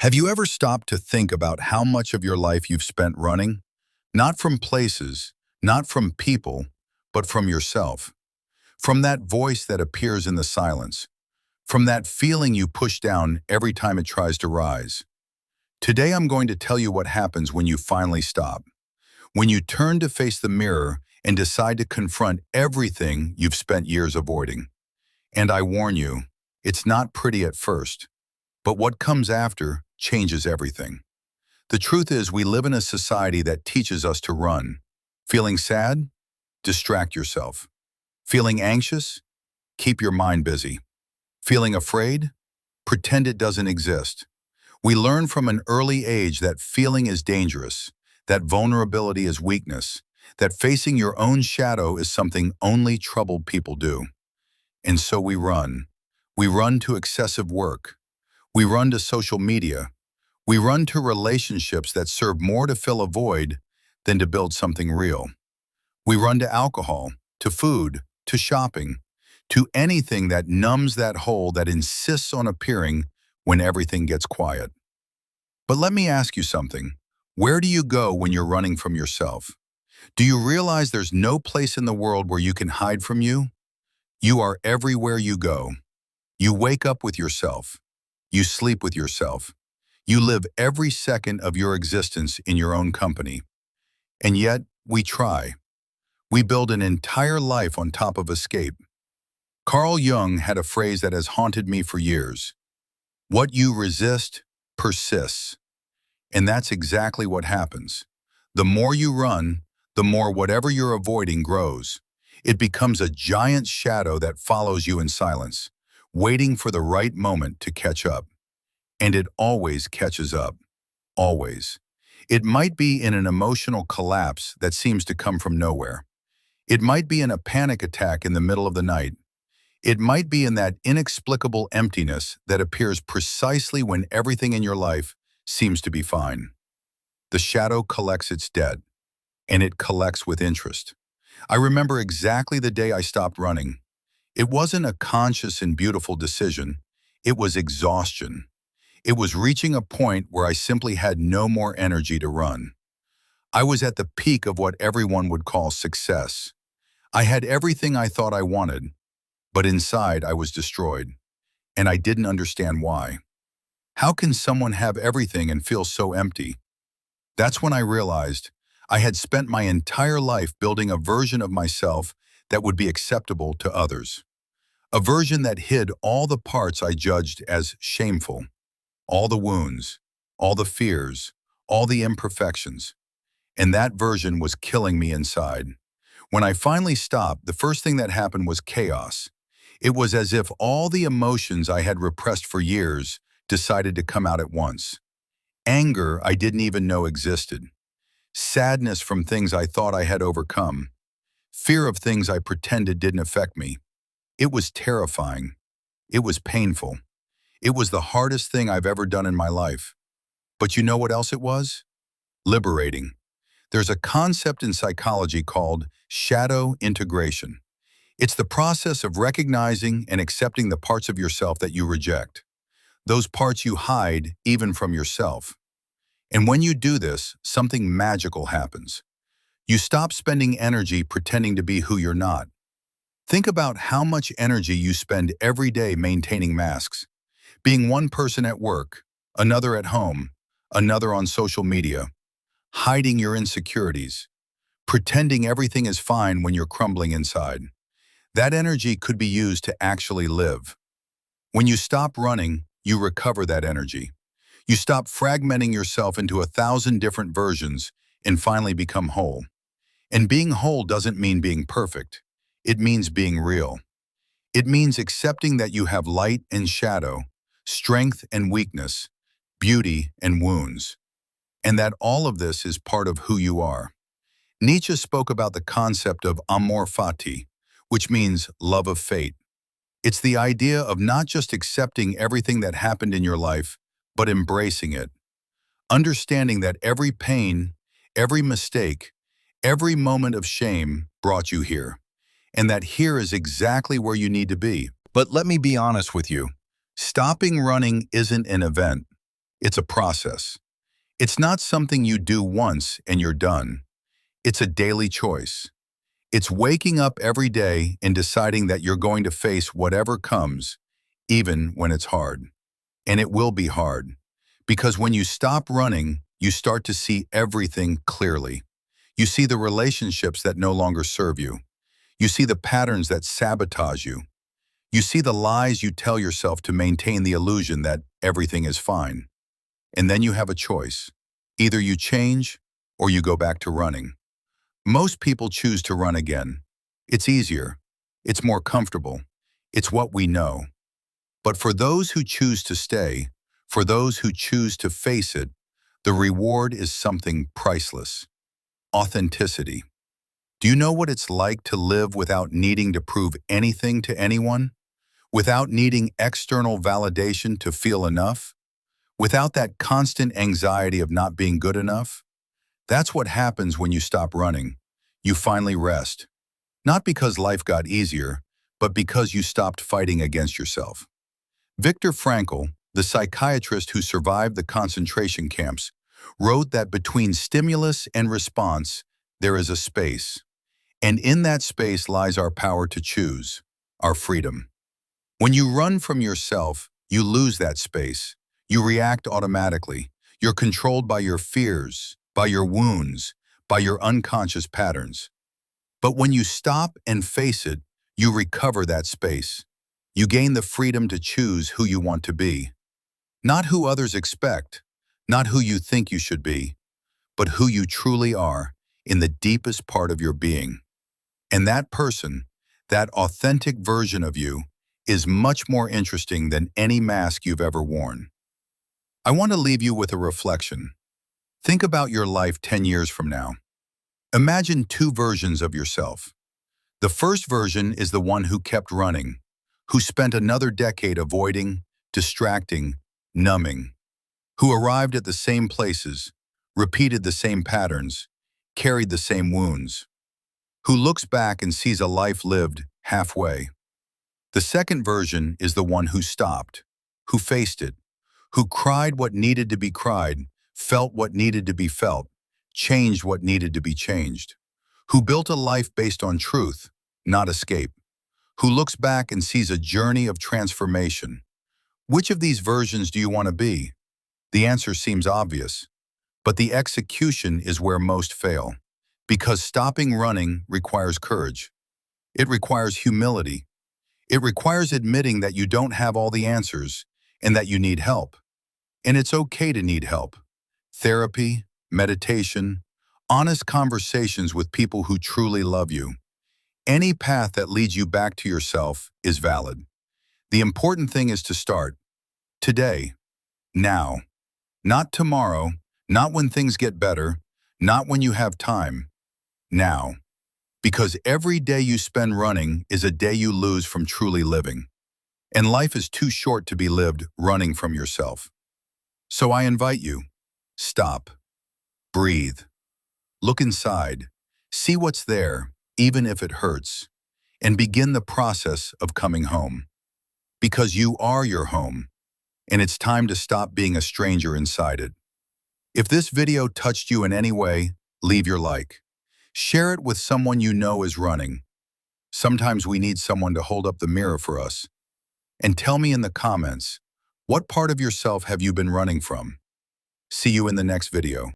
Have you ever stopped to think about how much of your life you've spent running? Not from places, not from people, but from yourself. From that voice that appears in the silence. From that feeling you push down every time it tries to rise. Today I'm going to tell you what happens when you finally stop. When you turn to face the mirror and decide to confront everything you've spent years avoiding. And I warn you, it's not pretty at first. But what comes after changes everything. The truth is, we live in a society that teaches us to run. Feeling sad? Distract yourself. Feeling anxious? Keep your mind busy. Feeling afraid? Pretend it doesn't exist. We learn from an early age that feeling is dangerous, that vulnerability is weakness, that facing your own shadow is something only troubled people do. And so we run. We run to excessive work. We run to social media. We run to relationships that serve more to fill a void than to build something real. We run to alcohol, to food, to shopping, to anything that numbs that hole that insists on appearing when everything gets quiet. But let me ask you something. Where do you go when you're running from yourself? Do you realize there's no place in the world where you can hide from you? You are everywhere you go. You wake up with yourself. You sleep with yourself. You live every second of your existence in your own company. And yet, we try. We build an entire life on top of escape. Carl Jung had a phrase that has haunted me for years. What you resist persists. And that's exactly what happens. The more you run, the more whatever you're avoiding grows. It becomes a giant shadow that follows you in silence, waiting for the right moment to catch up. And it always catches up. Always. It might be in an emotional collapse that seems to come from nowhere. It might be in a panic attack in the middle of the night. It might be in that inexplicable emptiness that appears precisely when everything in your life seems to be fine. The shadow collects its debt, and it collects with interest. I remember exactly the day I stopped running. It wasn't a conscious and beautiful decision. It was exhaustion. It was reaching a point where I simply had no more energy to run. I was at the peak of what everyone would call success. I had everything I thought I wanted, but inside I was destroyed, and I didn't understand why. How can someone have everything and feel so empty? That's when I realized I had spent my entire life building a version of myself that would be acceptable to others. A version that hid all the parts I judged as shameful. All the wounds, all the fears, all the imperfections. And that version was killing me inside. When I finally stopped, the first thing that happened was chaos. It was as if all the emotions I had repressed for years decided to come out at once. Anger I didn't even know existed. Sadness from things I thought I had overcome. Fear of things I pretended didn't affect me. It was terrifying. It was painful. It was the hardest thing I've ever done in my life. But you know what else it was? Liberating. There's a concept in psychology called shadow integration. It's the process of recognizing and accepting the parts of yourself that you reject. Those parts you hide even from yourself. And when you do this, something magical happens. You stop spending energy pretending to be who you're not. Think about how much energy you spend every day maintaining masks. Being one person at work, another at home, another on social media, hiding your insecurities, pretending everything is fine when you're crumbling inside. That energy could be used to actually live. When you stop running, you recover that energy. You stop fragmenting yourself into 1,000 different versions and finally become whole. And being whole doesn't mean being perfect. It means being real. It means accepting that you have light and shadow, strength and weakness, beauty and wounds, and that all of this is part of who you are. Nietzsche spoke about the concept of amor fati, which means love of fate. It's the idea of not just accepting everything that happened in your life, but embracing it. Understanding that every pain, every mistake, every moment of shame brought you here, and that here is exactly where you need to be. But let me be honest with you. Stopping running isn't an event. It's a process. It's not something you do once and you're done. It's a daily choice. It's waking up every day and deciding that you're going to face whatever comes, even when it's hard. And it will be hard. Because when you stop running, you start to see everything clearly. You see the relationships that no longer serve you. You see the patterns that sabotage you. You see the lies you tell yourself to maintain the illusion that everything is fine. And then you have a choice. Either you change or you go back to running. Most people choose to run again. It's easier. It's more comfortable. It's what we know. But for those who choose to stay, for those who choose to face it, the reward is something priceless. Authenticity. Do you know what it's like to live without needing to prove anything to anyone? Without needing external validation to feel enough? Without that constant anxiety of not being good enough? That's what happens when you stop running. You finally rest. Not because life got easier, but because you stopped fighting against yourself. Viktor Frankl, the psychiatrist who survived the concentration camps, wrote that between stimulus and response, there is a space. And in that space lies our power to choose, our freedom. When you run from yourself, you lose that space. You react automatically. You're controlled by your fears, by your wounds, by your unconscious patterns. But when you stop and face it, you recover that space. You gain the freedom to choose who you want to be. Not who others expect, not who you think you should be, but who you truly are in the deepest part of your being. And that person, that authentic version of you, is much more interesting than any mask you've ever worn. I want to leave you with a reflection. Think about your life 10 years from now. Imagine two versions of yourself. The first version is the one who kept running, who spent another decade avoiding, distracting, numbing, who arrived at the same places, repeated the same patterns, carried the same wounds, who looks back and sees a life lived halfway. The second version is the one who stopped, who faced it, who cried what needed to be cried, felt what needed to be felt, changed what needed to be changed, who built a life based on truth, not escape, who looks back and sees a journey of transformation. Which of these versions do you want to be? The answer seems obvious, but the execution is where most fail, because stopping running requires courage. It requires humility. It requires admitting that you don't have all the answers and that you need help. And it's okay to need help. Therapy, meditation, honest conversations with people who truly love you. Any path that leads you back to yourself is valid. The important thing is to start today, now, not tomorrow, not when things get better, not when you have time, now. Because every day you spend running is a day you lose from truly living. And life is too short to be lived running from yourself. So I invite you, stop, breathe, look inside, see what's there, even if it hurts, and begin the process of coming home. Because you are your home, and it's time to stop being a stranger inside it. If this video touched you in any way, leave your like. Share it with someone you know is running. Sometimes we need someone to hold up the mirror for us. And tell me in the comments, what part of yourself have you been running from? See you in the next video.